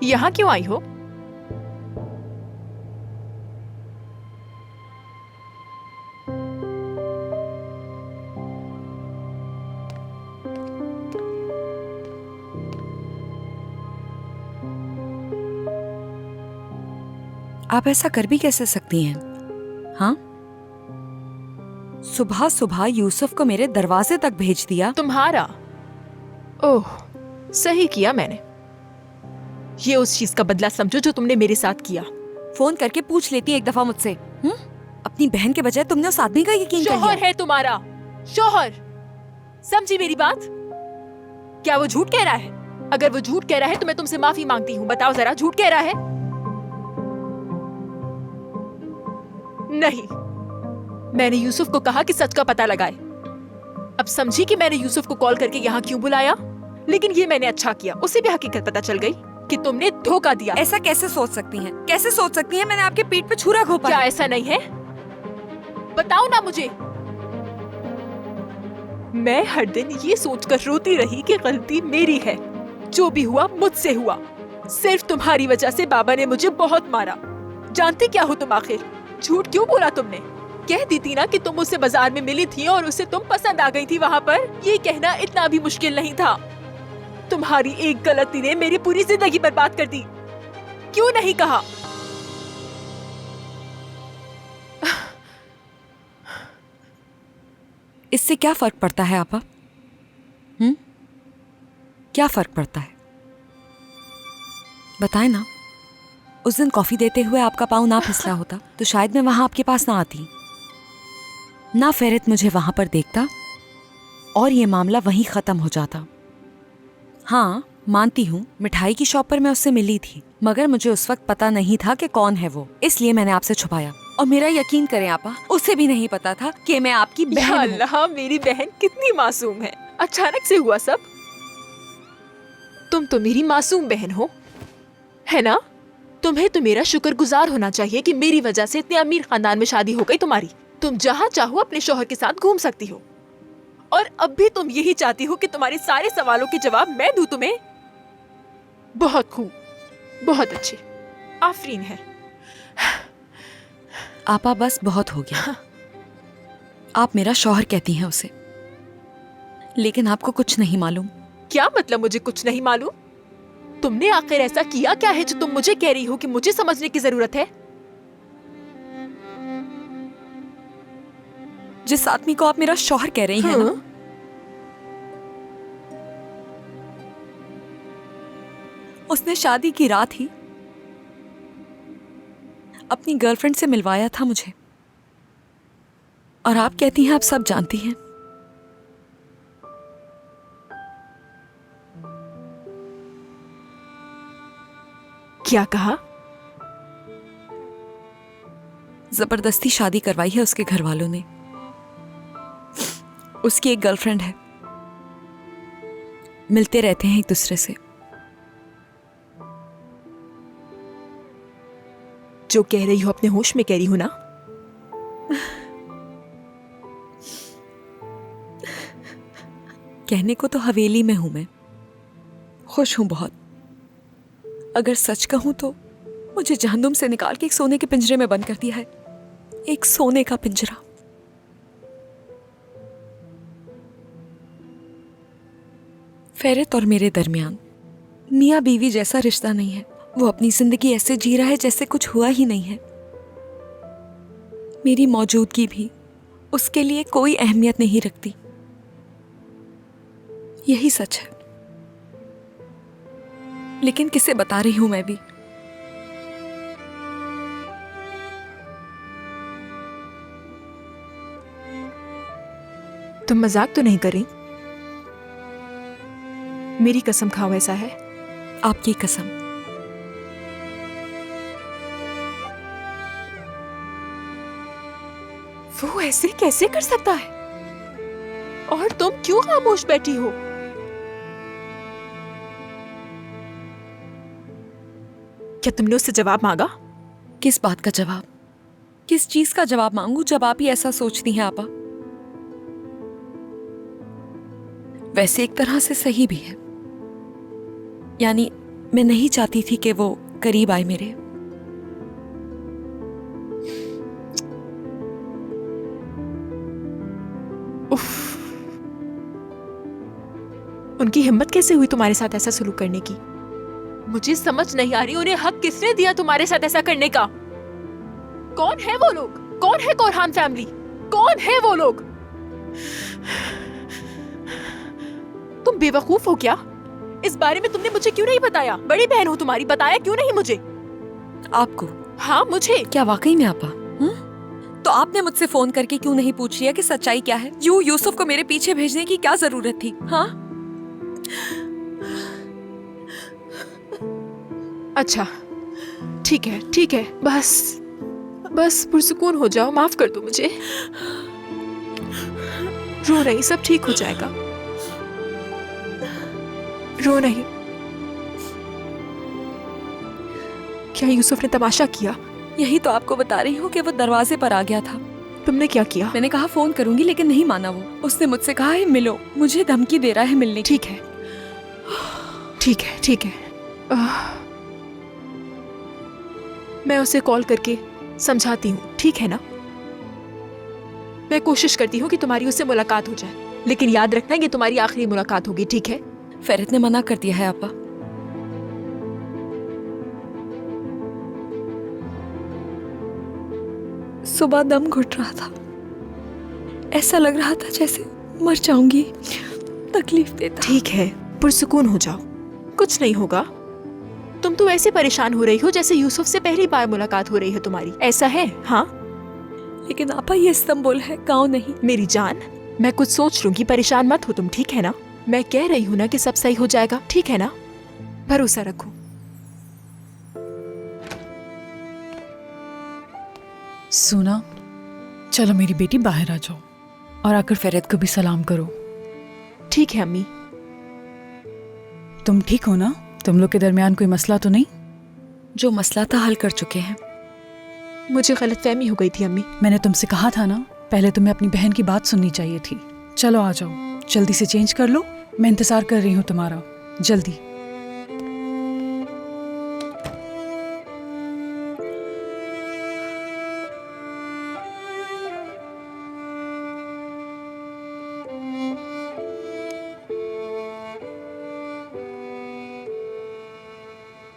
यहाँ क्यों आई हो? आप ऐसा कर भी कैसे सकती हैं? हाँ, सुबह सुबह यूसुफ को मेरे दरवाजे तक भेज दिया। तुम्हारा? ओह, सही किया मैंने। ये उस चीज का बदला समझो जो तुमने मेरे साथ किया। फोन करके पूछ लेती एक दफा मुझसे। अपनी बहन के बजाय तुमने उस आदमी का यकीन कर शौहर लिया। है तुम्हारा, शौहर। समझी मेरी बात? क्या वो झूठ कह रहा है? अगर वो झूठ कह रहा है तो मैं तुमसे माफी मांगती हूँ। बताओ जरा, झूठ कह रहा है? नहीं, मैंने यूसुफ को कहा कि सच का पता लगाए। अब समझी कि मैंने यूसुफ को कॉल करके यहाँ क्यों बुलाया? लेकिन ये मैंने अच्छा किया, उसे भी हकीकत पता चल गई कि तुमने धोखा दिया। ऐसा कैसे सोच सकती हैं? कैसे सोच सकती हैं? मैंने आपके पीठ पे छुरा घोंपा क्या है। ऐसा नहीं है? बताओ ना मुझे। मैं हर दिन ये सोचकर रोती रही कि गलती मेरी है। जो भी हुआ मुझसे हुआ। सिर्फ तुम्हारी वजह से बाबा ने मुझे बहुत मारा। जानती क्या हो तुम आखिर? झूठ क्यों बोला तुमने? कह दी थी ना कि तुम उससे बाजार में मिली थी और उसे तुम पसंद आ गई थी वहाँ पर। ये कहना इतना भी मुश्किल नहीं था। तुम्हारी एक गलती ने मेरी पूरी जिंदगी बर्बाद कर दी। क्यों नहीं कहा? इससे क्या फर्क पड़ता है आपा? क्या फर्क पड़ता है? बताएं ना। उस दिन कॉफी देते हुए आपका पाँव ना फिसला होता तो शायद मैं वहां आपके पास ना आती, ना फेरत मुझे वहां पर देखता और ये मामला वहीं खत्म हो जाता। हाँ, मानती हूँ मिठाई की शॉप पर मैं उससे मिली थी, मगर मुझे उस वक्त पता नहीं था कि कौन है वो, इसलिए मैंने आपसे छुपाया। और मेरा यकीन करें आपा, उसे भी नहीं पता था कि मैं आपकी या बहन हूँ। अल्लाह, मेरी बहन कितनी मासूम है। अचानक से हुआ सब। तुम तो मेरी मासूम बहन हो, है ना? तुम्हें तो मेरा शुक्रगुजार होना चाहिए कि मेरी वजह से इतने अमीर खानदान में शादी हो गई तुम्हारी। तुम जहाँ चाहो अपने शौहर के साथ घूम सकती हो। और अब भी तुम यही चाहती हो कि तुम्हारे सारे सवालों के जवाब मैं दूं तुम्हें। बहुत खूब, बहुत अच्छे, आफरीन है। आपा बस बहुत हो गया। आप मेरा शौहर कहती हैं उसे, लेकिन आपको कुछ नहीं मालूम। क्या मतलब मुझे कुछ नहीं मालूम? तुमने आखिर ऐसा किया क्या है जो तुम मुझे कह रही हो कि मुझे समझने की जरूरत है? जिस आदमी को आप मेरा शौहर कह रही हैं ना, उसने शादी की रात ही अपनी गर्लफ्रेंड से मिलवाया था मुझे। और आप कहती हैं आप सब जानती हैं। क्या कहा? जबरदस्ती शादी करवाई है उसके घर वालों ने। उसकी एक गर्लफ्रेंड है, मिलते रहते हैं एक दूसरे से। जो कह रही हो अपने होश में कह रही हो ना? कहने को तो हवेली में हूं मैं, खुश हूं बहुत। अगर सच कहूं तो मुझे जहन्नुम से निकाल के एक सोने के पिंजरे में बंद कर दिया है। एक सोने का पिंजरा। फेरत और मेरे दरमियान मियाँ बीवी जैसा रिश्ता नहीं है। वो अपनी जिंदगी ऐसे जी रहा है जैसे कुछ हुआ ही नहीं है। मेरी मौजूदगी भी उसके लिए कोई अहमियत नहीं रखती। यही सच है, लेकिन किसे बता रही हूं मैं भी। तुम मजाक तो नहीं कर रही? मेरी कसम खाओ ऐसा है? आपकी कसम। वो ऐसे कैसे कर सकता है? और तुम क्यों खामोश बैठी हो? क्या तुमने उससे जवाब मांगा? किस बात का जवाब? किस चीज का जवाब मांगू जब आप ही ऐसा सोचती हैं आपा? वैसे एक तरह से सही भी है। यानी मैं नहीं चाहती थी कि वो करीब आए मेरे। उफ। उनकी हिम्मत कैसे हुई तुम्हारे साथ ऐसा सलूक करने की? मुझे समझ नहीं आ रही उन्हें हक किसने दिया तुम्हारे साथ ऐसा करने का? कौन है वो लोग? कौन है कोरहान फैमिली? कौन है वो लोग? तुम बेवकूफ हो क्या? इस बारे में तुमने मुझे क्यों नहीं बताया? बड़ी बहन हो तुम्हारी, बताया क्यों नहीं मुझे? आपको? हाँ मुझे। क्या वाकई में आपा? तो आपने मुझसे फोन करके क्यों नहीं पूछ लिया कि सच्चाई क्या है? यूसुफ को मेरे पीछे भेजने की क्या जरूरत थी? हाँ? अच्छा ठीक है, बस पुरसुकून हो जाओ, माफ कर दो मुझे। रो नहीं, सब ठीक हो जाएगा। रो नहीं। क्या यूसुफ ने तमाशा किया? यही तो आपको बता रही हूँ कि वो दरवाजे पर आ गया था। तुमने क्या किया? मैंने कहा फोन करूंगी, लेकिन नहीं माना वो। उसने मुझसे कहा है मिलो, मुझे धमकी दे रहा है मिलने की। ठीक है। मैं उसे कॉल करके समझाती हूँ, ठीक है ना? मैं कोशिश करती हूँ कि तुम्हारी उससे मुलाकात हो जाए, लेकिन याद रखना ये तुम्हारी आखिरी मुलाकात होगी, ठीक है? फेरित ने मना कर दिया है आपा। सुबह दम घुट रहा था, ऐसा लग रहा था जैसे मर जाऊंगी। तकलीफ देता। ठीक है, पुरसुकून हो जाओ, कुछ नहीं होगा। तुम तो ऐसे परेशान हो रही हो जैसे यूसुफ से पहली बार मुलाकात हो रही है तुम्हारी, ऐसा है? हाँ, लेकिन आपा ये इस्तांबुल है, गाँव नहीं। मेरी जान, मैं कुछ सोच लूंगी, परेशान मत हो तुम, ठीक है ना? मैं कह रही हूँ ना कि सब सही हो जाएगा, ठीक है ना? भरोसा रखो। सुना, चलो मेरी बेटी बाहर आ जाओ और आकर फेरित को भी सलाम करो। ठीक है अम्मी। तुम ठीक हो ना? तुम लोग के दरमियान कोई मसला तो नहीं? जो मसला था हल कर चुके हैं। मुझे गलतफहमी हो गई थी अम्मी। मैंने तुमसे कहा था ना, पहले तुम्हें अपनी बहन की बात सुननी चाहिए थी। चलो आ जाओ, जल्दी से चेंज कर लो, मैं इंतजार कर रही हूँ तुम्हारा। जल्दी।